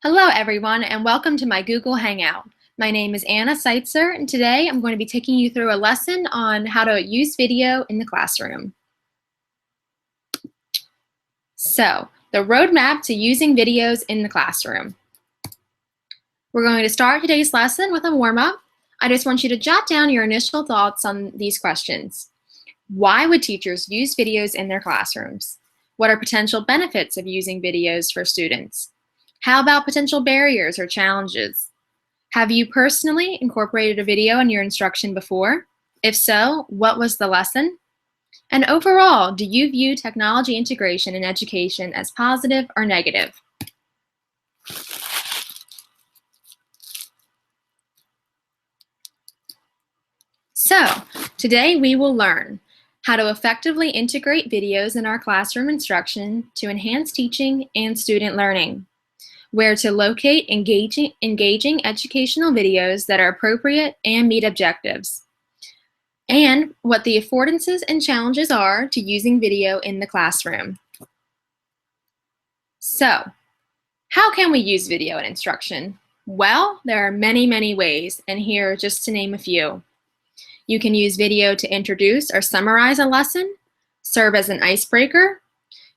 Hello everyone and welcome to my Google Hangout. My name is Anna Seitzer and today I'm going to be taking you through a lesson on how to use video in the classroom. So, the roadmap to using videos in the classroom. We're going to start today's lesson with a warm-up. I just want you to jot down your initial thoughts on these questions. Why would teachers use videos in their classrooms? What are potential benefits of using videos for students? How about potential barriers or challenges? Have you personally incorporated a video in your instruction before? If so, what was the lesson? And overall, do you view technology integration in education as positive or negative? So, today we will learn how to effectively integrate videos in our classroom instruction to enhance teaching and student learning, where to locate engaging educational videos that are appropriate and meet objectives, and what the affordances and challenges are to using video in the classroom. So, how can we use video in instruction? Well, there are many ways, and here just to name a few. You can use video to introduce or summarize a lesson, serve as an icebreaker,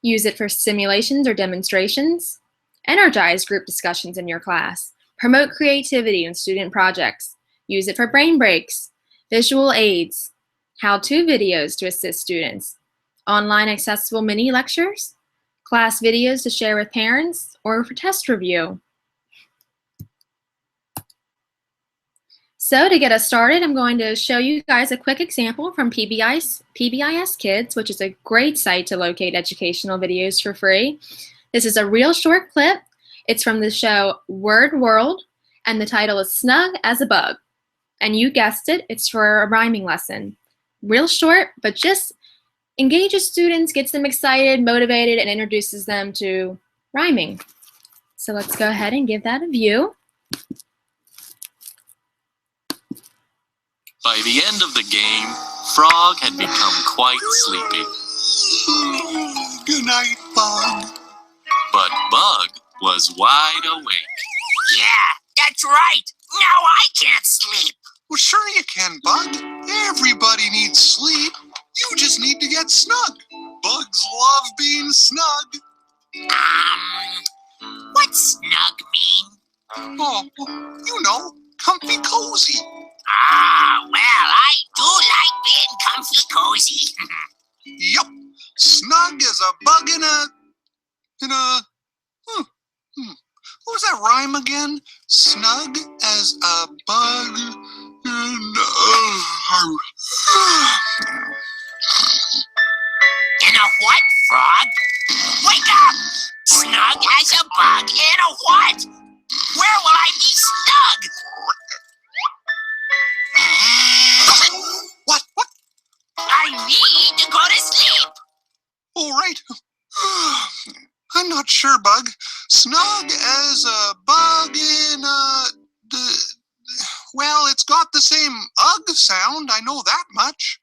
use it for simulations or demonstrations, energize group discussions in your class, promote creativity in student projects, use it for brain breaks, visual aids, how-to videos to assist students, online accessible mini lectures, class videos to share with parents, or for test review. So to get us started, I'm going to show you guys a quick example from PBIS Kids, which is a great site to locate educational videos for free. This is a real short clip. It's from the show Word World, and the title is Snug as a Bug. And you guessed it, it's for a rhyming lesson. Real short, but just engages students, gets them excited, motivated, and introduces them to rhyming. So let's go ahead and give that a view. By the end of the game, Frog had become quite sleepy. Good night, Bug. But Bug was wide awake. Yeah, that's right. Now I can't sleep. Well, sure you can, Bug. Everybody needs sleep. You just need to get snug. Bugs love being snug. What's snug mean? Oh, you know, comfy cozy. Ah, well, I do like being comfy cozy. Yup. Snug as a bug in a... What was that rhyme again? Snug as a bug In a what, Frog? Wake up! Snug as a bug in a what? Where will I be snug? What? I need to go to sleep. All right. I'm not sure, Bug. Snug as a bug in a... Well, it's got the same ugh sound, I know that much.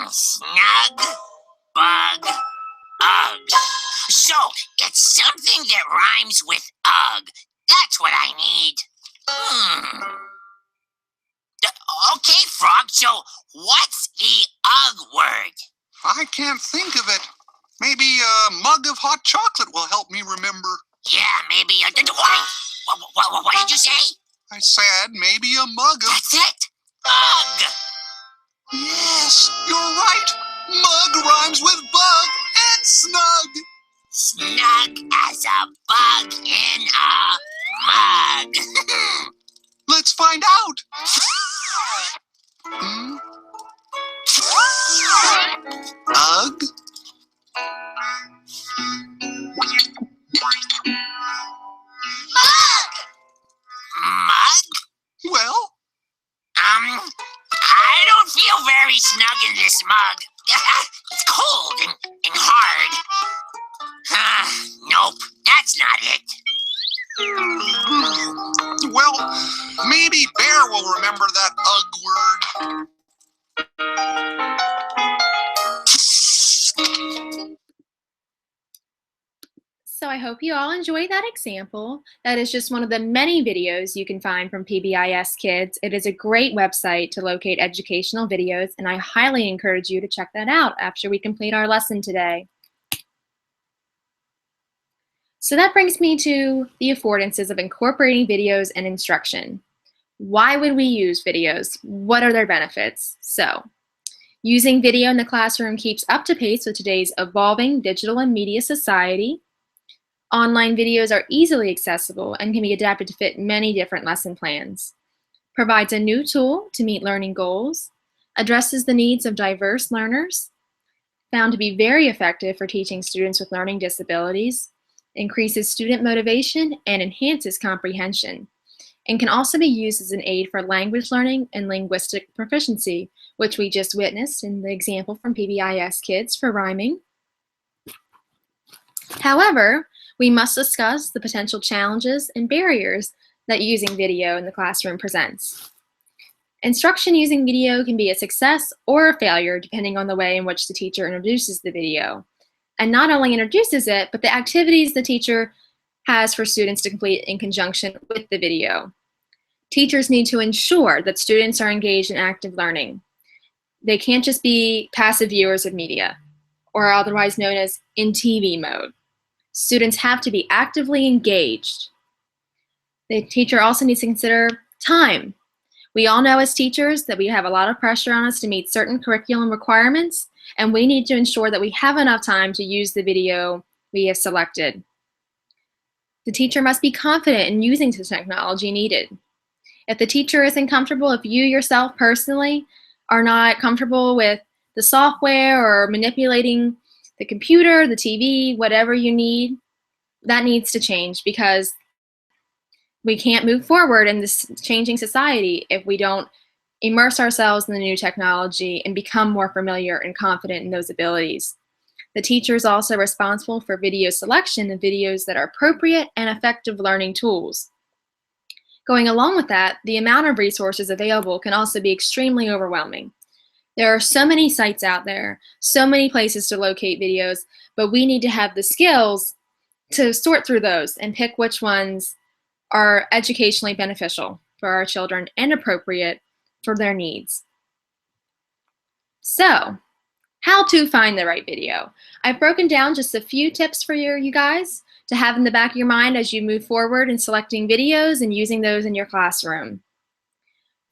Snug, bug, ugh. So, it's something that rhymes with ugh. That's what I need. Okay, Frog, so what's the ugh word? I can't think of it. Maybe a mug of hot chocolate will help me remember. Yeah, maybe a... What did you say? I said maybe a mug of... That's it. Ugh. Yes, you're right. Mug rhymes with bug and snug. Snug as a bug in a mug. Let's find out. Ugh. Mug? Well, I don't feel very snug in this mug. It's cold and hard. Nope, that's not it. well, maybe Bear will remember that ugh word. So I hope you all enjoyed that example. That is just one of the many videos you can find from PBIS Kids. It is a great website to locate educational videos, and I highly encourage you to check that out after we complete our lesson today. So that brings me to the affordances of incorporating videos and instruction. Why would we use videos? What are their benefits? So, using video in the classroom keeps up to pace with today's evolving digital and media society. Online videos are easily accessible and can be adapted to fit many different lesson plans. Provides a new tool to meet learning goals. Addresses the needs of diverse learners. Found to be very effective for teaching students with learning disabilities. Increases student motivation and enhances comprehension. And can also be used as an aid for language learning and linguistic proficiency, which we just witnessed in the example from PBIS Kids for rhyming. However, we must discuss the potential challenges and barriers that using video in the classroom presents. Instruction using video can be a success or a failure depending on the way in which the teacher introduces the video. And not only introduces it, but the activities the teacher has for students to complete in conjunction with the video. Teachers need to ensure that students are engaged in active learning. They can't just be passive viewers of media, or otherwise known as in TV mode. Students have to be actively engaged. The teacher also needs to consider time. We all know as teachers that we have a lot of pressure on us to meet certain curriculum requirements, and we need to ensure that we have enough time to use the video we have selected. The teacher must be confident in using the technology needed. If the teacher isn't comfortable, if you yourself personally are not comfortable with the software or manipulating the computer, the TV, whatever you need, that needs to change, because we can't move forward in this changing society if we don't immerse ourselves in the new technology and become more familiar and confident in those abilities. The teacher is also responsible for video selection of videos that are appropriate and effective learning tools. Going along with that, the amount of resources available can also be extremely overwhelming. There are so many sites out there, so many places to locate videos, but we need to have the skills to sort through those and pick which ones are educationally beneficial for our children and appropriate for their needs. So, how to find the right video. I've broken down just a few tips for you guys to have in the back of your mind as you move forward in selecting videos and using those in your classroom.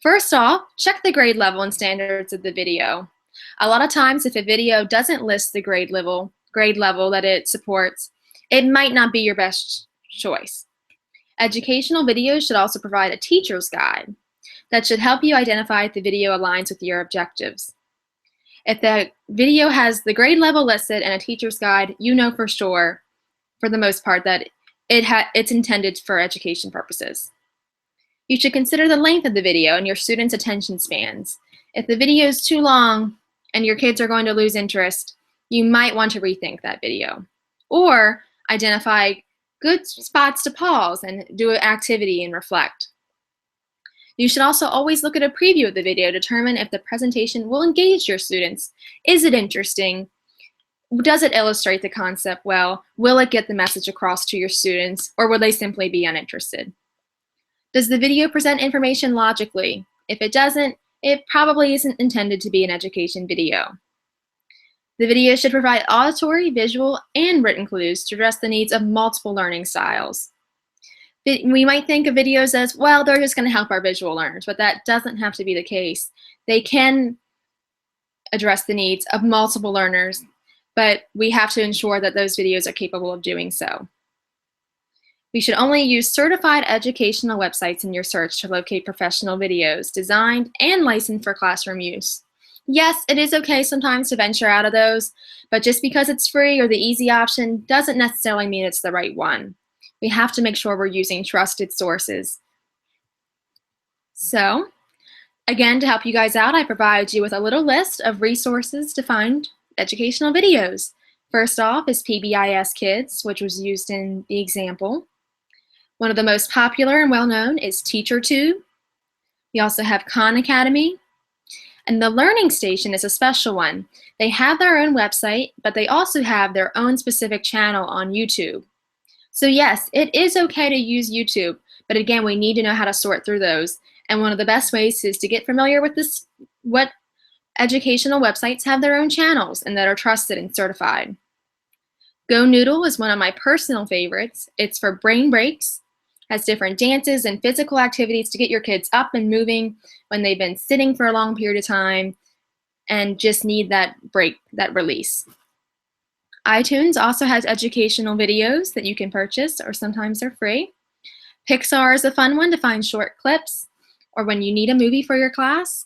First off, check the grade level and standards of the video. A lot of times, if a video doesn't list the grade level that it supports, it might not be your best choice. Educational videos should also provide a teacher's guide that should help you identify if the video aligns with your objectives. If the video has the grade level listed and a teacher's guide, you know for sure, for the most part, that it's intended for education purposes. You should consider the length of the video and your students' attention spans. If the video is too long and your kids are going to lose interest, you might want to rethink that video. Or identify good spots to pause and do an activity and reflect. You should also always look at a preview of the video to determine if the presentation will engage your students. Is it interesting? Does it illustrate the concept well? Will it get the message across to your students, or will they simply be uninterested? Does the video present information logically? If it doesn't, it probably isn't intended to be an education video. The video should provide auditory, visual, and written clues to address the needs of multiple learning styles. We might think of videos as, well, they're just going to help our visual learners, but that doesn't have to be the case. They can address the needs of multiple learners, but we have to ensure that those videos are capable of doing so. We should only use certified educational websites in your search to locate professional videos designed and licensed for classroom use. Yes, it is okay sometimes to venture out of those, but just because it's free or the easy option doesn't necessarily mean it's the right one. We have to make sure we're using trusted sources. So, again, to help you guys out, I provide you with a little list of resources to find educational videos. First off is PBIS Kids, which was used in the example. One of the most popular and well-known is TeacherTube. We also have Khan Academy. And the Learning Station is a special one. They have their own website, but they also have their own specific channel on YouTube. So yes, it is okay to use YouTube, but again, we need to know how to sort through those. And one of the best ways is to get familiar with this, what educational websites have their own channels and that are trusted and certified. Go Noodle is one of my personal favorites. It's for brain breaks, has different dances and physical activities to get your kids up and moving when they've been sitting for a long period of time and just need that break, that release. iTunes also has educational videos that you can purchase, or sometimes they're free. Pixar is a fun one to find short clips or when you need a movie for your class.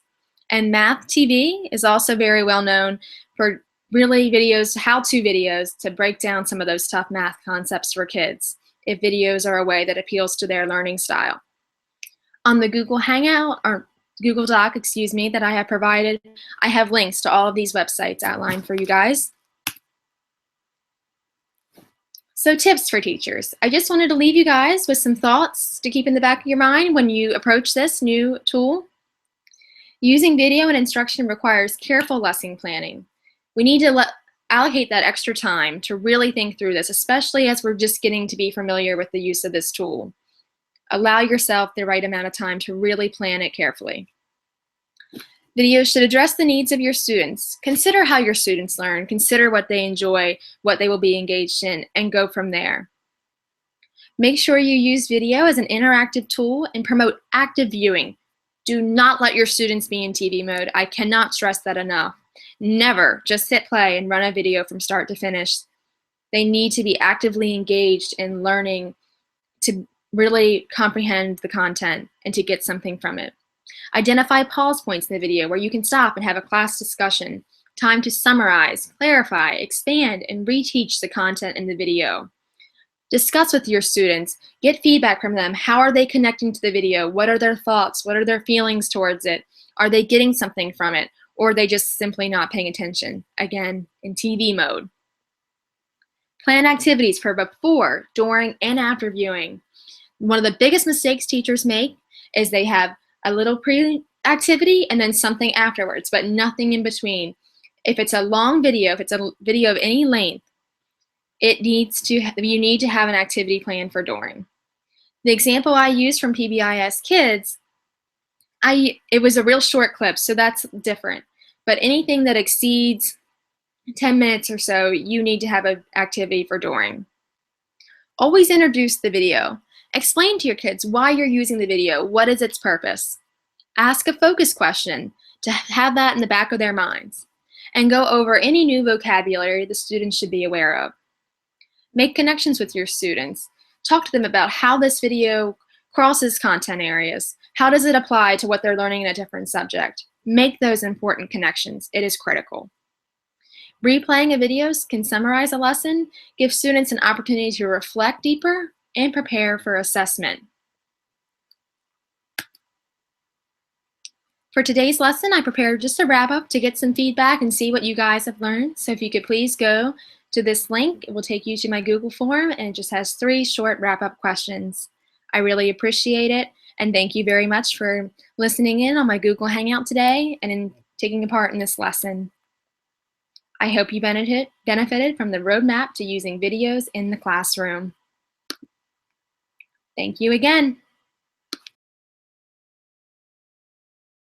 And Math TV is also very well known for really videos, how-to videos to break down some of those tough math concepts for kids, if videos are a way that appeals to their learning style. On the Google Hangout, or Google Doc, excuse me, that I have provided, I have links to all of these websites outlined for you guys. So tips for teachers. I just wanted to leave you guys with some thoughts to keep in the back of your mind when you approach this new tool. Using video and instruction requires careful lesson planning. We need to allocate that extra time to really think through this, especially as we're just getting to be familiar with the use of this tool. Allow yourself the right amount of time to really plan it carefully. Videos should address the needs of your students. Consider how your students learn, consider what they enjoy, what they will be engaged in, and go from there. Make sure you use video as an interactive tool and promote active viewing. Do not let your students be in TV mode. I cannot stress that enough. Never just hit play and run a video from start to finish. They need to be actively engaged in learning to really comprehend the content and to get something from it. Identify pause points in the video where you can stop and have a class discussion. Time to summarize, clarify, expand, and reteach the content in the video. Discuss with your students. Get feedback from them. How are they connecting to the video? What are their thoughts? What are their feelings towards it? Are they getting something from it? Or are they just simply not paying attention? Again, in TV mode. Plan activities for before, during, and after viewing. One of the biggest mistakes teachers make is they have a little pre-activity and then something afterwards, but nothing in between. If it's a long video, if it's a video of any length, you need to have an activity plan for during. The example I used from PBIS Kids, it was a real short clip, so that's different. But anything that exceeds 10 minutes or so, you need to have an activity for during. Always introduce the video. Explain to your kids why you're using the video. What is its purpose? Ask a focus question to have that in the back of their minds. And go over any new vocabulary the students should be aware of. Make connections with your students. Talk to them about how this video crosses content areas. How does it apply to what they're learning in a different subject? Make those important connections. It is critical. Replaying of videos can summarize a lesson, give students an opportunity to reflect deeper, and prepare for assessment. For today's lesson, I prepared just a wrap-up to get some feedback and see what you guys have learned. So if you could please go to this link, it will take you to my Google form, and it just has 3 short wrap-up questions. I really appreciate it, and thank you very much for listening in on my Google Hangout today and in taking a part in this lesson. I hope you benefited from the roadmap to using videos in the classroom. Thank you again.